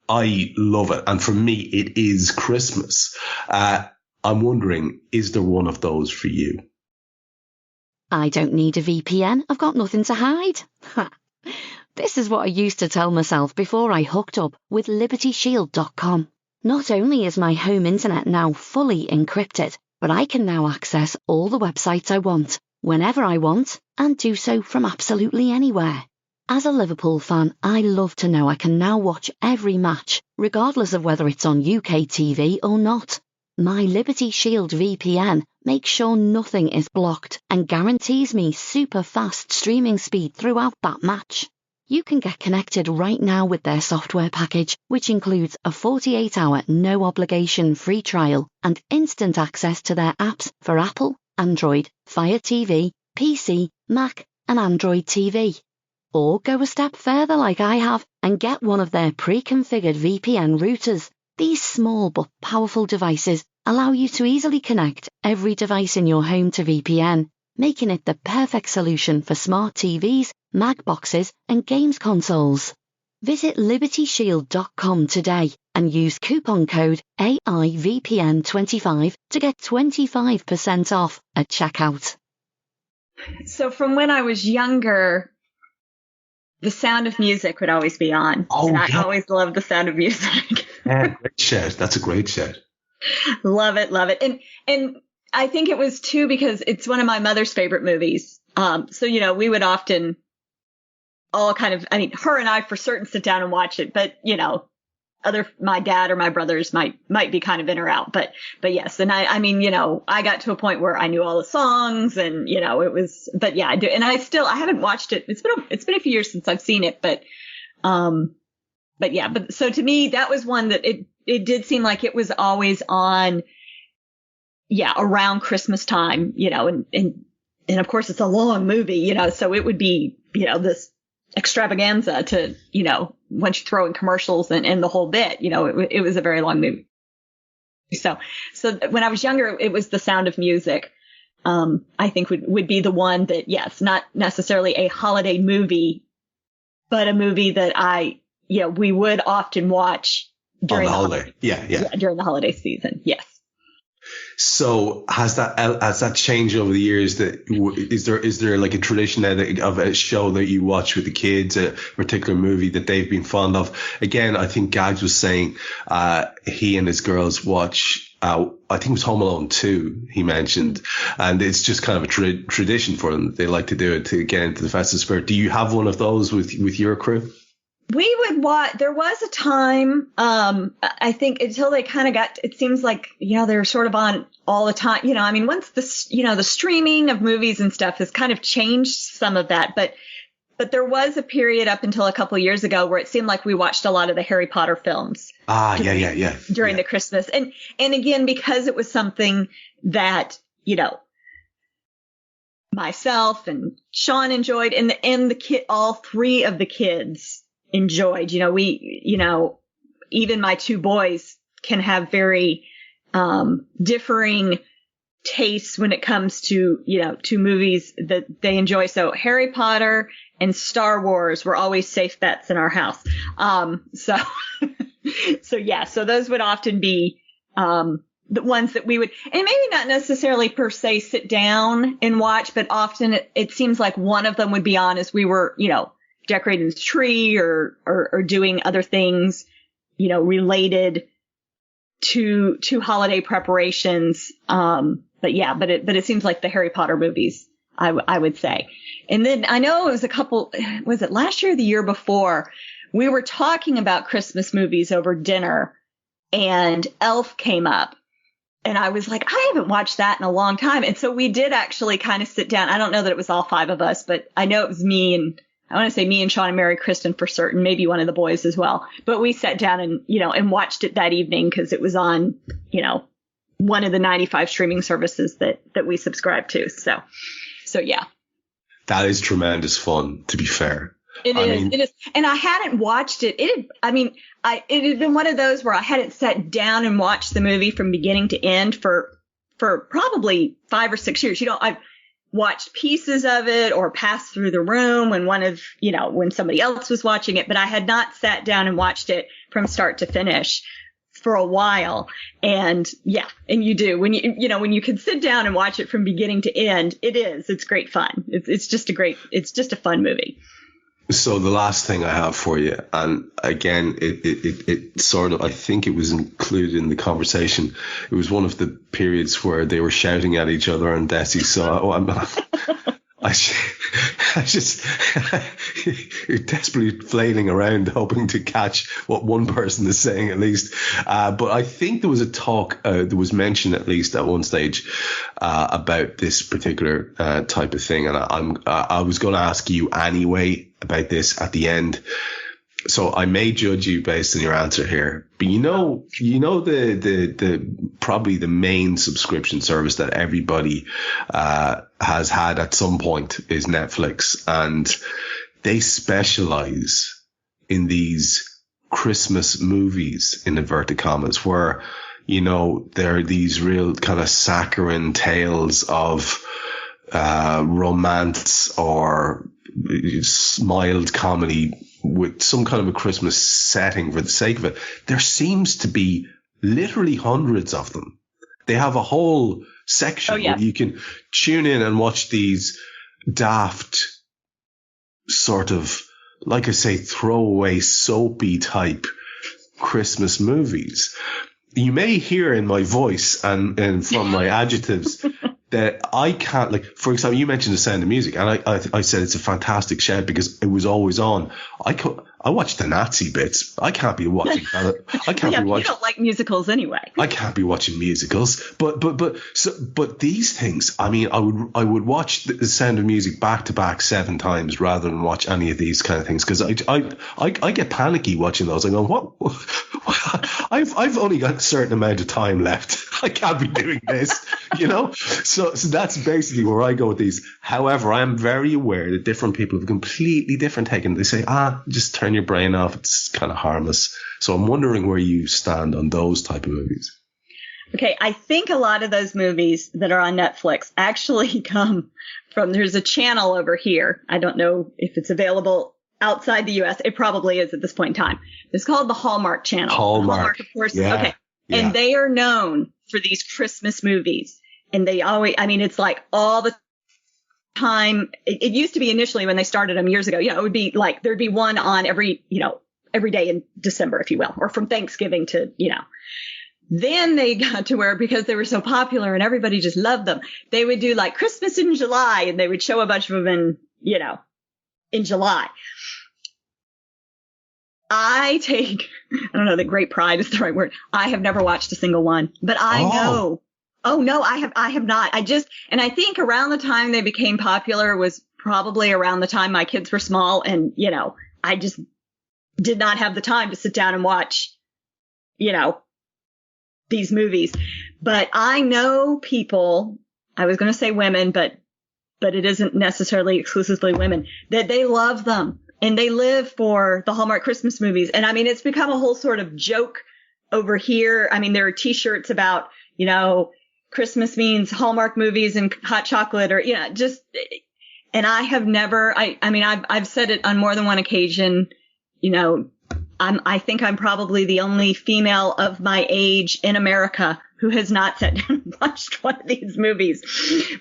I love it. And for me, it is Christmas. I'm wondering, is there one of those for you? I don't need a VPN. I've got nothing to hide. This is what I used to tell myself before I hooked up with LibertyShield.com. Not only is my home internet now fully encrypted, but I can now access all the websites I want, whenever I want, and do so from absolutely anywhere. As a Liverpool fan, I love to know I can now watch every match, regardless of whether it's on UK TV or not. My Liberty Shield VPN makes sure nothing is blocked and guarantees me super fast streaming speed throughout that match. You can get connected right now with their software package, which includes a 48-hour no-obligation free trial and instant access to their apps for Apple, Android, Fire TV, PC, Mac and Android TV. Or go a step further like I have and get one of their pre-configured VPN routers. These small but powerful devices allow you to easily connect every device in your home to VPN, making it the perfect solution for smart TVs, Mac boxes and games consoles. Visit LibertyShield.com today and use coupon code AIVPN25 to get 25% off at checkout. So from when I was younger, The Sound of Music would always be on. Oh, and yeah. I always loved The Sound of Music. Yeah, great shout. That's a great shout. Love it, love it. And I think it was too because it's one of my mother's favorite movies. So, we would often all kind of, I mean, her and I for certain sit down and watch it, but you know, my dad or my brothers might be kind of in or out, but yes. And I mean, you know, I got to a point where I knew all the songs and, you know, but yeah, I do. And I haven't watched it. It's been a few years since I've seen it, but yeah, so to me, that was one that it did seem like it was always on, yeah, around Christmas time, you know, and of course it's a long movie, you know, so it would be, you know, this extravaganza to, you know, once you throw in commercials and the whole bit, you know, it was a very long movie. So when I was younger, it was The Sound of Music. I think would be the one that, yes, not necessarily a holiday movie, but a movie that we would often watch during the holiday. Yeah, during the holiday season. Yes. So has that changed over the years? Is there like a tradition now of a show that you watch with the kids, a particular movie that they've been fond of? Again, I think Gags was saying he and his girls watch, I think it was Home Alone 2, he mentioned, and it's just kind of a tradition for them. They like to do it to get into the festive spirit. Do you have one of those with your crew? We would watch. There was a time, I think, until they kind of got. It seems like, you know, they're sort of on all the time. You know, I mean, once the streaming of movies and stuff has kind of changed some of that, but there was a period up until a couple of years ago where it seemed like we watched a lot of the Harry Potter films. During the Christmas, and again, because it was something that, you know, myself and Sean enjoyed, and the kid, all three of the kids enjoyed. You know, even my two boys can have very differing tastes when it comes to, you know, to movies that they enjoy. So Harry Potter and Star Wars were always safe bets in our house. So those would often be the ones that we would, and maybe not necessarily per se sit down and watch, but often it seems like one of them would be on as we were, you know, decorating the tree or doing other things, you know, related to holiday preparations. But it seems like the Harry Potter movies, I would say. And then I know it was it last year or the year before, we were talking about Christmas movies over dinner and Elf came up. And I was like, I haven't watched that in a long time. And so we did actually kind of sit down. I don't know that it was all five of us, but I know it was me and Sean and Mary Kristen for certain, maybe one of the boys as well. But we sat down and, you know, and watched it that evening because it was on, you know, one of the 95 streaming services that we subscribe to. So yeah. That is tremendous fun, to be fair. It is. And I hadn't watched it. It had been one of those where I hadn't sat down and watched the movie from beginning to end for probably 5 or 6 years. You know, I've watched pieces of it or passed through the room when somebody else was watching it, but I had not sat down and watched it from start to finish for a while. And yeah, and you do when you can sit down and watch it from beginning to end, it's great fun. It's just a fun movie. So the last thing I have for you, and again, it sort of, I think it was included in the conversation. It was one of the periods where they were shouting at each other and Desi. So you're desperately flailing around hoping to catch what one person is saying at least. But I think there was a talk, there was mention at least at one stage about this particular type of thing. And I was going to ask you anyway about this at the end. So I may judge you based on your answer here, but you know the probably the main subscription service that everybody has had at some point is Netflix, and they specialize in these Christmas movies in inverted commas, where, you know, there are these real kind of saccharine tales of romance or mild comedy with some kind of a Christmas setting for the sake of it. There seems to be literally hundreds of them. They have a whole section where you can tune in and watch these daft sort of, like I say, throwaway soapy type Christmas movies. You may hear in my voice and from my adjectives that I can't, like, for example, you mentioned The Sound of Music, and I said it's a fantastic show because it was always on. I watched the Nazi bits. I can't be watching that. I can't be watching. You don't like musicals anyway. I can't be watching musicals, but these things. I mean, I would watch The Sound of Music back to back 7 times rather than watch any of these kind of things, because I get panicky watching those. I go, what? I've only got a certain amount of time left. I can't be doing this, you know. So that's basically where I go with these. However, I am very aware that different people have a completely different take, and they say, just turn your brain off. It's kind of harmless. So I'm wondering where you stand on those type of movies. Okay, I think a lot of those movies that are on Netflix actually come from, there's a channel over here. I don't know if it's available outside the U.S. It probably is at this point in time. It's called the Hallmark Channel. Hallmark, of course. Yeah. Okay. Yeah. And they are known for these Christmas movies. And they always, I mean, it's like all the time. It used to be initially when they started them years ago, it would be like there'd be one on every day in December, if you will, or from Thanksgiving to, Then they got to where, because they were so popular and everybody just loved them, they would do like Christmas in July, and they would show a bunch of them in July. I don't know that great pride is the right word. I have never watched a single one, but I know. Oh no, I have not. And I think around the time they became popular was probably around the time my kids were small, and, I just did not have the time to sit down and watch, these movies. But I know people, I was going to say women, but it isn't necessarily exclusively women, that they love them and they live for the Hallmark Christmas movies. And I mean, it's become a whole sort of joke over here. I mean, there are t-shirts about, Christmas means Hallmark movies and hot chocolate, or, and I have never, I've said it on more than one occasion, I think I'm probably the only female of my age in America who has not sat down and watched one of these movies.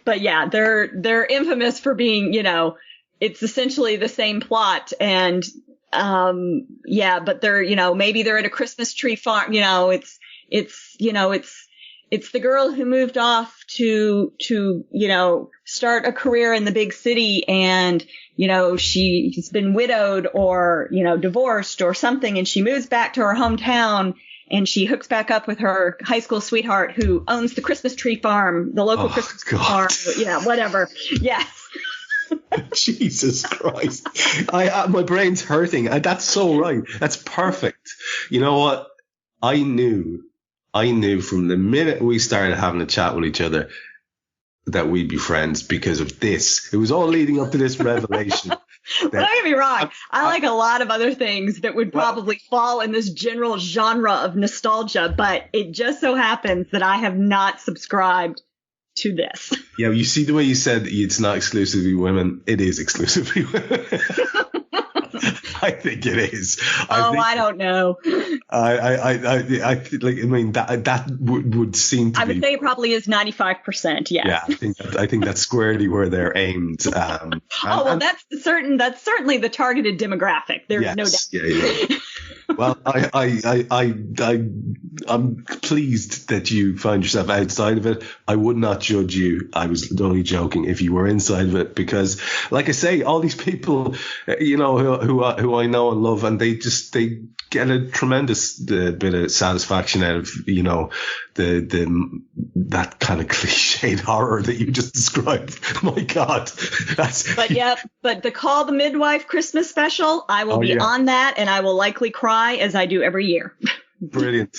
But yeah, they're infamous for being, it's essentially the same plot. And, but they're, maybe they're at a Christmas tree farm, it's the girl who moved off to, start a career in the big city, and, she's been widowed or, divorced or something, and she moves back to her hometown, and she hooks back up with her high school sweetheart who owns the Christmas tree farm, the local Christmas tree farm, whatever. Yes. Jesus Christ. My brain's hurting. That's so right. That's perfect. You know what? I knew from the minute we started having a chat with each other that we'd be friends because of this. It was all leading up to this revelation. Don't get me wrong. I like a lot of other things that would probably fall in this general genre of nostalgia, but it just so happens that I have not subscribed to this. Yeah, you see the way you said it's not exclusively women. It is exclusively women. I think it is. I don't know. That would seem to be. I would say it probably is 95%. Yes. Yeah, I think that's squarely where they're aimed. That's certainly the targeted demographic. There's no doubt. Yeah. Well, I'm pleased that you find yourself outside of it. I would not judge you. I was only joking if you were inside of it, because, like I say, all these people, who I know and love, and they get a tremendous bit of satisfaction out of, that kind of cliched horror that you just described. My God. But the Call the Midwife Christmas special, I will be on that, and I will likely cry as I do every year. Brilliant.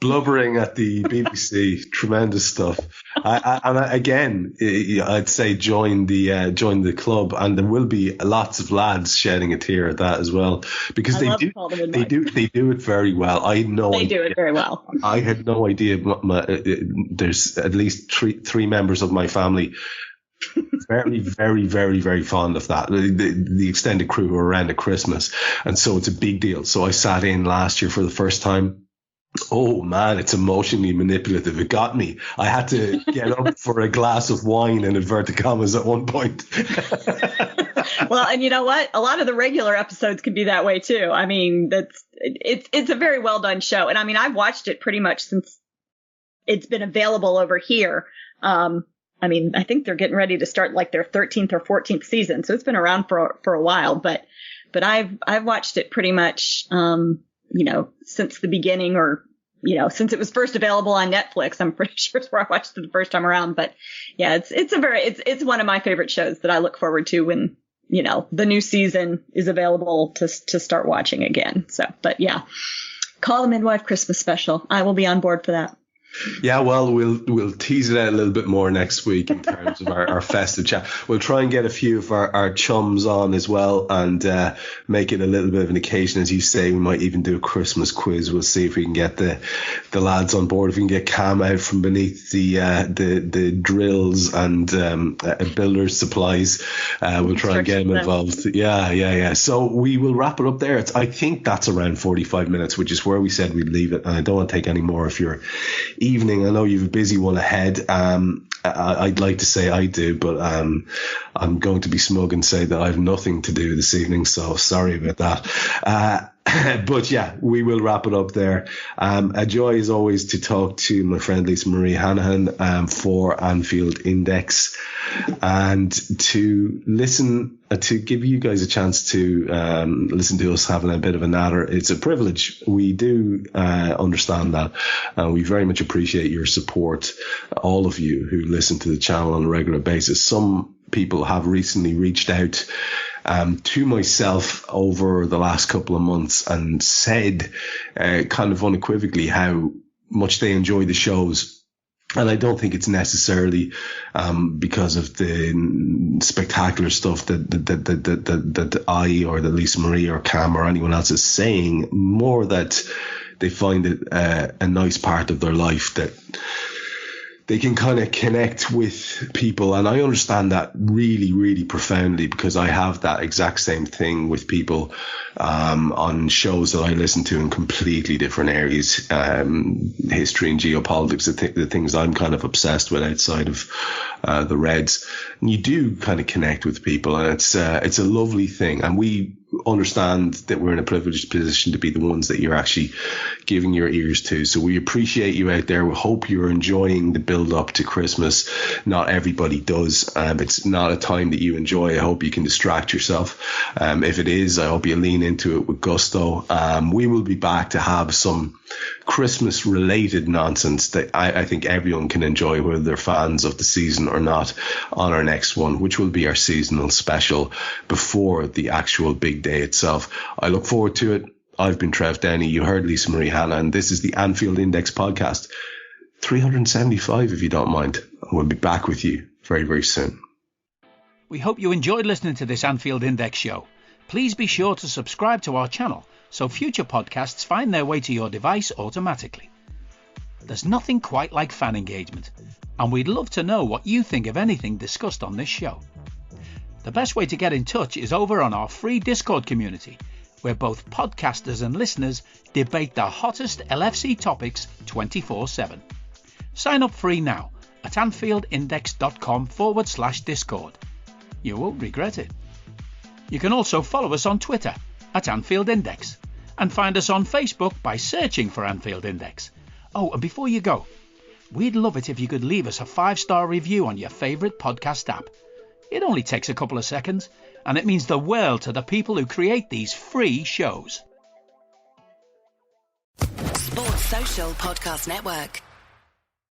Blubbering at the BBC, tremendous stuff. I'd say join the club, and there will be lots of lads shedding a tear at that as well, because they do it very well. I know they do it very well. I had no idea. There's at least three members of my family very, very, very, very fond of that. The extended crew were around at Christmas, and so it's a big deal. So I sat in last year for the first time. Oh man, it's emotionally manipulative. It got me. I had to get up for a glass of wine in inverted commas at one point. Well, and you know what? A lot of the regular episodes can be that way too. I mean, it's a very well done show. And I mean, I've watched it pretty much since it's been available over here. I mean, I think they're getting ready to start like their 13th or 14th season. So it's been around for a while, but I've watched it pretty much, since the beginning, or, since it was first available on Netflix. I'm pretty sure it's where I watched it the first time around. But yeah, it's one of my favorite shows that I look forward to when, the new season is available to start watching again. So, but yeah, Call the Midwife Christmas special. I will be on board for that. Yeah, well, we'll tease it out a little bit more next week in terms of our festive chat. We'll try and get a few of our chums on as well, and make it a little bit of an occasion. As you say, we might even do a Christmas quiz. We'll see if we can get the lads on board. If we can get Cam out from beneath the drills and builder's supplies, we'll try and get him involved. Yeah. So we will wrap it up there. I think that's around 45 minutes, which is where we said we'd leave it. And I don't want to take any more of your evening. I know you've a busy one ahead. I'd like to say I do, but I'm going to be smug and say that I have nothing to do this evening, so sorry about that. But yeah, we will wrap it up there. A joy as always to talk to my friend Lisa Marie Hanahan for Anfield Index, and to listen, to give you guys a chance to listen to us having a bit of a natter. It's a privilege. We do understand that, and we very much appreciate your support, all of you who listen to the channel on a regular basis. Some people have recently reached out to myself over the last couple of months and said kind of unequivocally how much they enjoy the shows. And I don't think it's necessarily because of the spectacular stuff that I or that Lisa Marie or Cam or anyone else is saying, more that they find it a nice part of their life that they can kind of connect with people. And I understand that really, really profoundly, because I have that exact same thing with people on shows that I listen to in completely different areas, history and geopolitics, the things I'm kind of obsessed with outside of the Reds. And you do kind of connect with people, and it's a lovely thing. And we understand that we're in a privileged position to be the ones that you're actually giving your ears to. So we appreciate you out there. We hope you're enjoying the build up to Christmas. Not everybody does. It's not a time that you enjoy. I hope you can distract yourself. If it is, I hope you lean into it with gusto. We will be back to have some Christmas related nonsense that I think everyone can enjoy, whether they're fans of the season or not, on our next one, which will be our seasonal special before the actual big day itself. I look forward to it. I've been Trev Downey. You heard Lisa Marie Hannah, and this is the Anfield Index Podcast 375, if you don't mind. We'll be back with you very, very soon. We hope you enjoyed listening to this Anfield Index show. Please be sure to subscribe to our channel so future podcasts find their way to your device automatically. There's nothing quite like fan engagement, and we'd love to know what you think of anything discussed on this show. The best way to get in touch is over on our free Discord community, where both podcasters and listeners debate the hottest LFC topics 24/7. Sign up free now at anfieldindex.com/Discord. You won't regret it. You can also follow us on Twitter at Anfield Index, and find us on Facebook by searching for Anfield Index. Oh, and before you go, we'd love it if you could leave us a 5-star review on your favourite podcast app. It only takes a couple of seconds, and it means the world to the people who create these free shows. Sports Social Podcast Network.